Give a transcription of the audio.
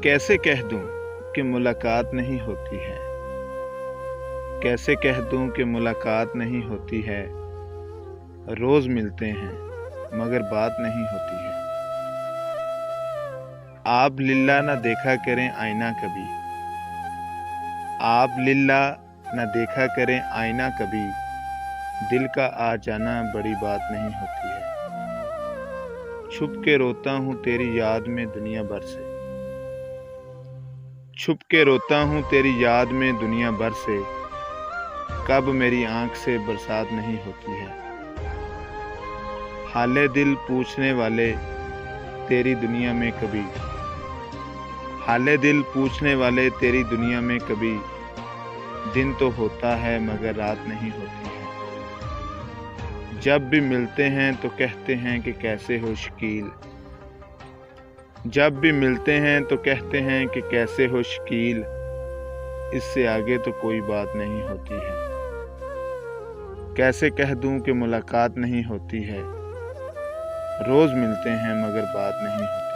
कैसे कह दूं कि मुलाकात नहीं होती है। कैसे कह दूं कि मुलाकात नहीं होती है। रोज मिलते हैं मगर बात नहीं होती है। आप लिल्ला न देखा करें आईना कभी। आप लिल्ला न देखा करें आईना कभी। दिल का आ जाना बड़ी बात नहीं होती है। छुप के रोता हूँ तेरी याद में दुनिया भर से। छुप के रोता हूँ तेरी याद में दुनिया भर से। कब मेरी आंख से बरसात नहीं होती है। हाले दिल पूछने वाले तेरी दुनिया में कभी। हाले दिल पूछने वाले तेरी दुनिया में कभी। दिन तो होता है मगर रात नहीं होती है। जब भी मिलते हैं तो कहते हैं कि कैसे हो शकील। जब भी मिलते हैं तो कहते हैं कि कैसे हो शकील। इससे आगे तो कोई बात नहीं होती है। कैसे कह दूं कि मुलाकात नहीं होती है। रोज मिलते हैं मगर बात नहीं होती।